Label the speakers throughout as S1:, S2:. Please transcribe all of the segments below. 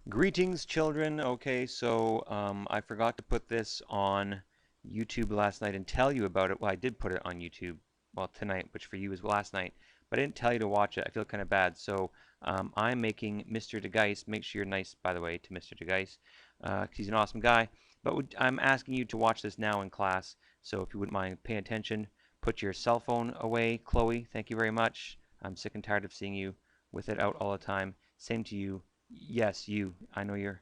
S1: Greetings, children. Okay, so I forgot to put this on YouTube last night and tell you about it. Well, I did put it on YouTube, well, tonight, which for you is last night, but I didn't tell you to watch it. I feel kind of bad. So I'm making Mr. DeGeis. Make sure you're nice, by the way, to Mr. DeGeis, 'cause he's an awesome guy. But I'm asking you to watch this now in class. So if you wouldn't mind paying attention, put your cell phone away. Chloe, thank you very much. I'm sick and tired of seeing you with it out all the time. Same to you. Yes, you. I know you're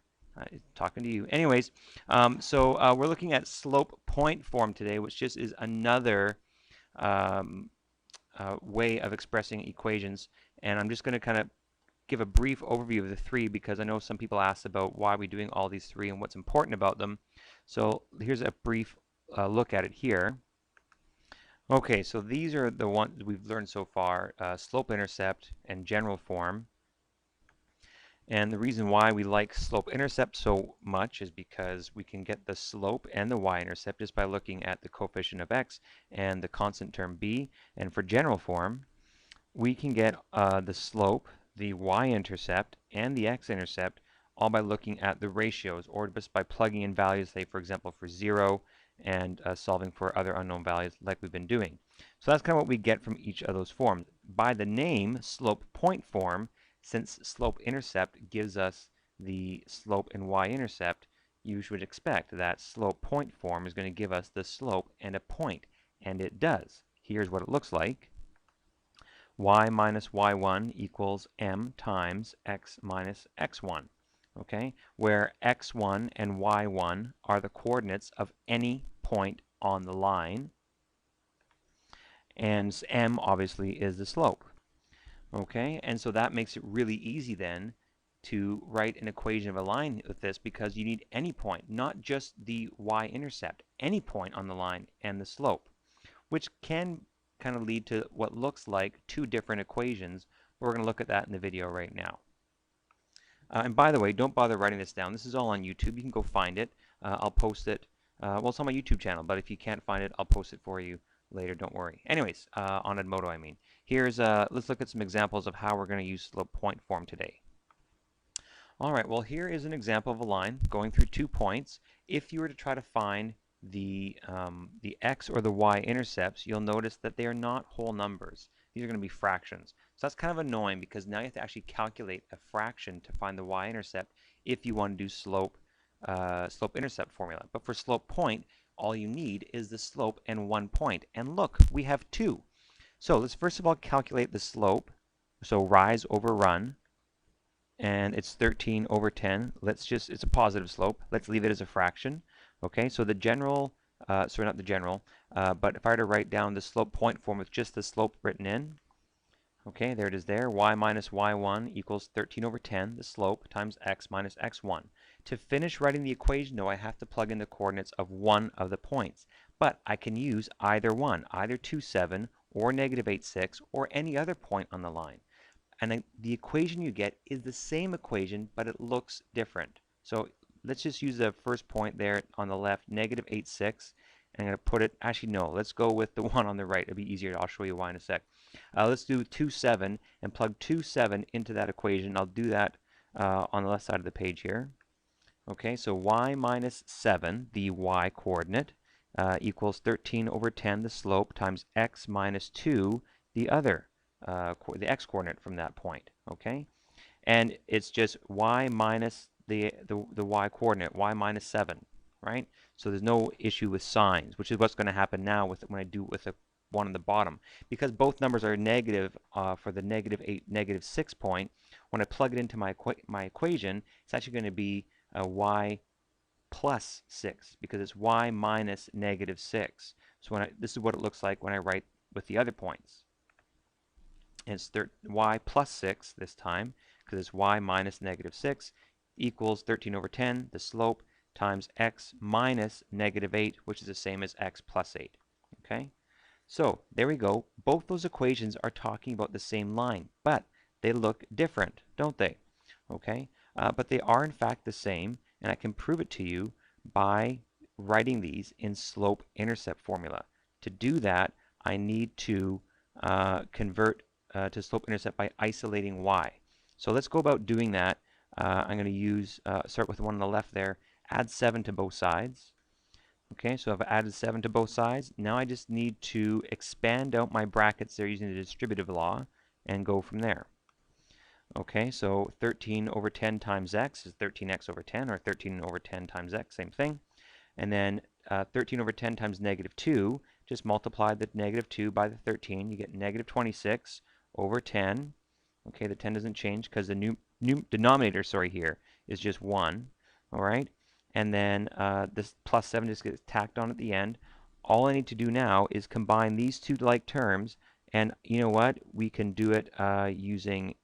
S1: talking to you. Anyways, we're looking at slope point form today, which just is another um, way of expressing equations. And I'm just going to kind of give a brief overview of the three because I know some people asked about why we're doing all these three and what's important about them. So here's a brief look at it here. Okay, so these are the ones we've learned so far, slope-intercept and general form. And the reason why we like slope-intercept so much is because we can get the slope and the y-intercept just by looking at the coefficient of x and the constant term b. And for general form, we can get the slope, the y-intercept, and the x-intercept all by looking at the ratios or just by plugging in values, say, for example, for 0 and solving for other unknown values like we've been doing. So that's kind of what we get from each of those forms. By the name slope point form, since slope-intercept gives us the slope and y-intercept, you should expect that slope point form is going to give us the slope and a point, and it does. Here's what it looks like. Y minus y1 equals m times x minus x1, okay, where x1 and y1 are the coordinates of any point on the line, and m obviously is the slope. Okay, and so that makes it really easy then to write an equation of a line with this because you need any point, not just the y-intercept, any point on the line and the slope, which can kind of lead to what looks like two different equations. We're going to look at that in the video right now. And by the way, don't bother writing this down. This is all on YouTube. You can go find it. I'll post it. Well, it's on my YouTube channel, but if you can't find it, I'll post it for you later. Don't worry. Anyways, on Edmodo, I mean. Let's look at some examples of how we're going to use slope point form today. All right, well, here is an example of a line going through 2 points. If you were to try to find the x or the y intercepts, you'll notice that they are not whole numbers. These are going to be fractions. So that's kind of annoying because now you have to actually calculate a fraction to find the y-intercept if you want to do slope-intercept formula. But for slope point, all you need is the slope and 1 point. And look, we have 2. So let's first of all calculate the slope. So rise over run, and it's 13 over 10. It's a positive slope. Let's leave it as a fraction. Okay, so the general, sorry, not the general, but if I were to write down the slope point form with just the slope written in, okay, there it is there. Y minus y1 equals 13 over 10, the slope, times x minus x1. To finish writing the equation, though, I have to plug in the coordinates of one of the points. But I can use either one, either 2, 7, or negative 8, 6, or any other point on the line. And the equation you get is the same equation, but it looks different. So let's just use the first point there on the left, negative 8, 6. And I'm going to put it, actually no, let's go with the one on the right. It'll be easier. I'll show you why in a sec. Let's do 2, 7 and plug 2, 7 into that equation. I'll do that on the left side of the page here. Okay, so y minus 7, the y coordinate, equals 13 over 10, the slope, times x minus 2, the other, the x coordinate from that point. Okay, and it's just y minus the y coordinate, y minus 7, right? So there's no issue with signs, which is what's going to happen now with when I do with the one on the bottom. Because both numbers are negative for the negative 8, negative 6 point, when I plug it into my equation, it's actually going to be y plus 6 because it's y minus negative 6. So this is what it looks like when I write with the other points. And it's y plus 6 this time because it's y minus negative 6 equals 13 over 10, the slope, times x minus negative 8, which is the same as x plus 8. Okay? So there we go. Both those equations are talking about the same line, but they look different, don't they? Okay? But they are in fact the same, and I can prove it to you by writing these in slope-intercept formula. To do that, I need to convert to slope-intercept by isolating y. So let's go about doing that I'm going to use, start with the one on the left there, add 7 to both sides. Okay, so I've added 7 to both sides. Now I just need to expand out my brackets there using the distributive law and go from there. Okay, so 13 over 10 times x is 13x over 10, or 13 over 10 times x, same thing. And then 13 over 10 times negative 2, just multiply the negative 2 by the 13. You get negative 26 over 10. Okay, the 10 doesn't change because the new denominator, here, is just 1. All right, and then this plus 7 just gets tacked on at the end. All I need to do now is combine these two like terms, and you know what? We can do it using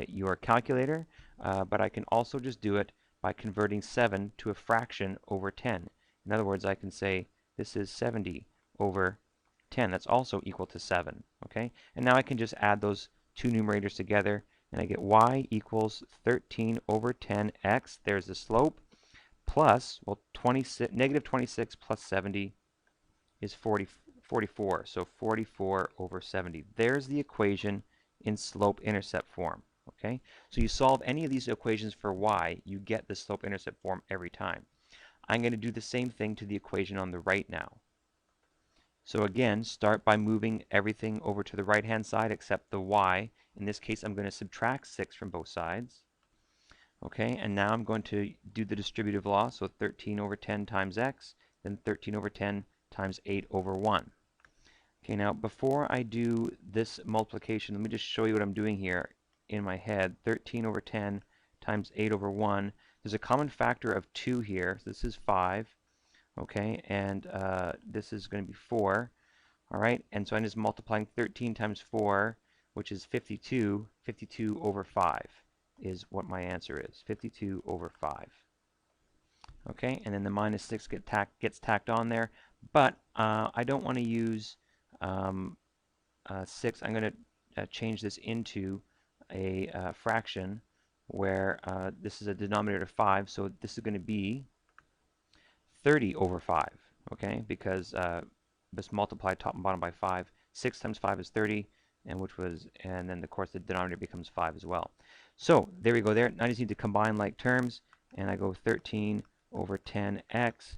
S1: your calculator, but I can also just do it by converting 7 to a fraction over 10. In other words, I can say this is 70 over 10. That's also equal to 7. Okay, and now I can just add those two numerators together, and I get y equals 13 over 10x. There's the slope, plus, well, negative 26 plus 70 is 44. So 44 over 70. There's the equation in slope-intercept form. Okay, so you solve any of these equations for y, you get the slope-intercept form every time. I'm going to do the same thing to the equation on the right now. So again, start by moving everything over to the right-hand side except the y. In this case, I'm going to subtract 6 from both sides. Okay, and now I'm going to do the distributive law, so 13 over 10 times x, then 13 over 10 times 8 over 1. Okay, now before I do this multiplication, let me just show you what I'm doing here in my head. 13 over 10 times 8 over 1. There's a common factor of 2 here. So this is 5. Okay, and this is going to be 4. All right, and so I'm just multiplying 13 times 4, which is 52. 52 over 5 is what my answer is. 52 over 5. Okay, and then the minus 6 gets tacked on there. But I don't want to use 6. I'm going to change this into a fraction where this is a denominator of 5, so this is going to be 30 over 5, okay, because let's multiply top and bottom by 5. 6 times 5 is 30, and then of course the denominator becomes 5 as well. So there we go there. Now I just need to combine like terms, and I go 13 over 10x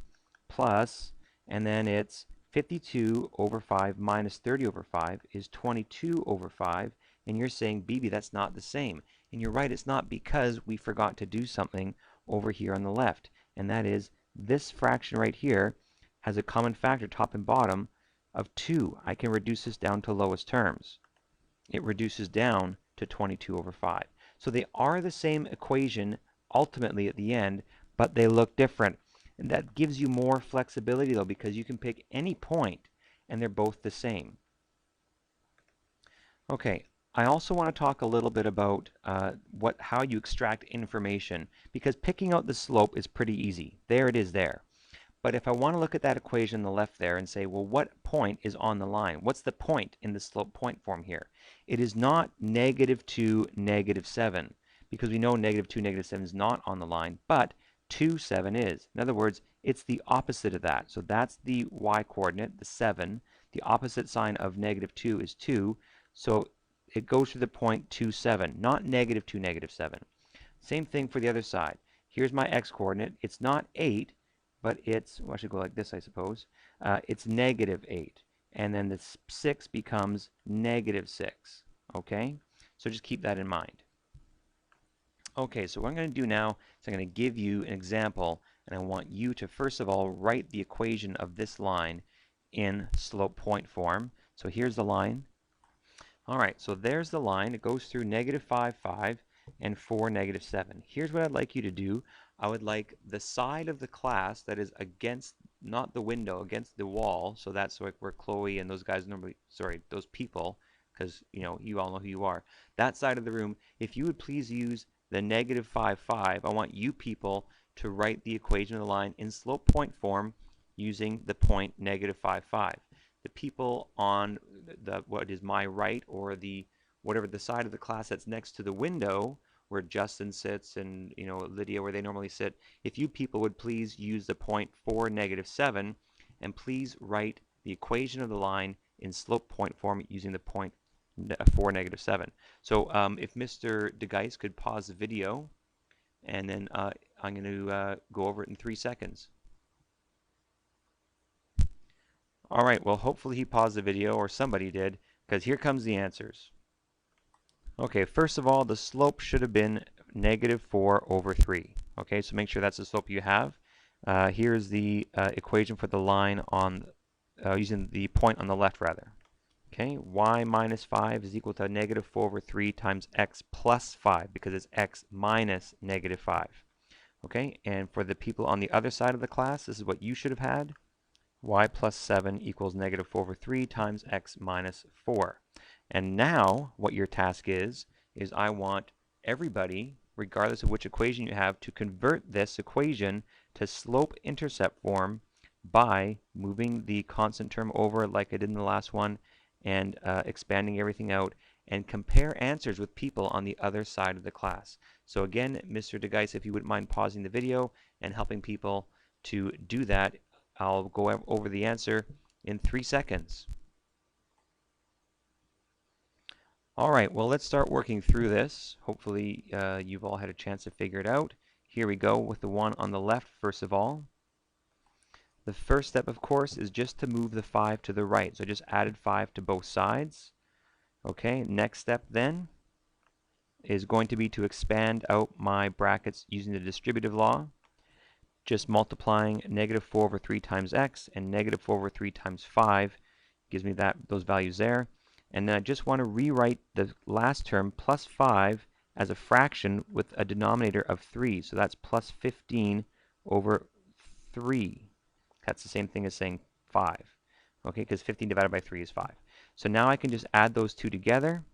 S1: plus, and then it's 52 over 5 minus 30 over 5 is 22 over 5, and you're saying, BB, that's not the same. And you're right, it's not, because we forgot to do something over here on the left, and that is this fraction right here has a common factor, top and bottom, of 2. I can reduce this down to lowest terms. It reduces down to 22 over 5. So they are the same equation ultimately at the end, but they look different. And that gives you more flexibility, though, because you can pick any point and they're both the same. Okay, I also want to talk a little bit about how you extract information, because picking out the slope is pretty easy. There it is there. But if I want to look at that equation on the left there and say, well, what point is on the line? What's the point in the slope point form here? It is not -2, -7, because we know -2, -7 is not on the line, but 2, 7 is. In other words, it's the opposite of that. So that's the y coordinate, the 7. The opposite sign of -2 is 2. So it goes to the point 2, 7, not -2, -7. Same thing for the other side. Here's my x coordinate. It's not 8, but it's, well, I should go like this, I suppose. It's -8. And then the 6 becomes -6. Okay? So just keep that in mind. Okay, so what I'm going to do now is I'm going to give you an example, and I want you to first of all write the equation of this line in slope point form. So here's the line. All right, so there's the line. It goes through -5, 5, and 4, -7. Here's what I'd like you to do. I would like the side of the class that is against, not the window, against the wall. So that's like where Chloe and those guys normally, sorry, those people, because you all know who you are. That side of the room, if you would please use the -5, 5, I want you people to write the equation of the line in slope point form using the point -5, 5. The people on what is my right, or whatever the side of the class that's next to the window where Justin sits and Lydia, where they normally sit, if you people would please use the point 4, -7, and please write the equation of the line in slope point form using the point 4, -7. So if Mr. DeGeis could pause the video and then I'm going to go over it in 3 seconds. All right, well, hopefully he paused the video, or somebody did, because here comes the answers. Okay, first of all, the slope should have been -4/3. Okay, so make sure that's the slope you have. Here's the equation for the line on using the point on the left, rather. Okay, y minus 5 is equal to -4/3 times x plus 5, because it's x minus -5. Okay, and for the people on the other side of the class, this is what you should have had. Y plus 7 equals -4/3 times x minus 4. And now what your task is I want everybody, regardless of which equation you have, to convert this equation to slope-intercept form by moving the constant term over like I did in the last one, and expanding everything out, and compare answers with people on the other side of the class. So again, Mr. DeGeis, if you wouldn't mind pausing the video and helping people to do that, I'll go over the answer in 3 seconds. All right, well, let's start working through this. Hopefully you've all had a chance to figure it out. Here we go with the one on the left first of all. The first step, of course, is just to move the 5 to the right. So I just added 5 to both sides. Okay, next step then is going to be to expand out my brackets using the distributive law. Just multiplying -4/3 times x and -4/3 times 5 gives me those values there. And then I just want to rewrite the last term, plus 5, as a fraction with a denominator of 3. So that's plus 15/3. That's the same thing as saying 5. Okay, because 15 divided by 3 is 5. So now I can just add those two together,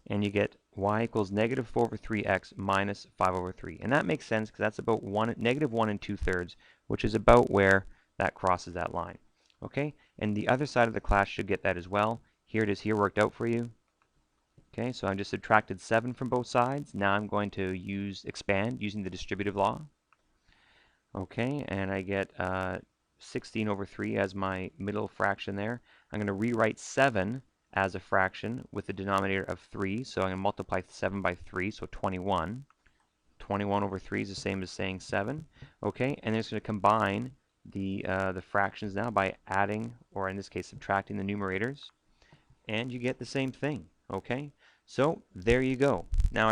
S1: and you get y equals -4/3x minus 5/3. And that makes sense because that's about -1 2/3, which is about where that crosses that line. Okay, and the other side of the class should get that as well. Here it is here worked out for you. Okay, so I just subtracted 7 from both sides. Now I'm going to expand using the distributive law. Okay, and I get 16/3 as my middle fraction there. I'm going to rewrite 7 as a fraction with the denominator of 3. So I'm going to multiply 7 by 3, so 21. 21/3 is the same as saying 7. Okay, and then it's going to combine the fractions now by adding, or in this case subtracting, the numerators. And you get the same thing. Okay, so there you go. Now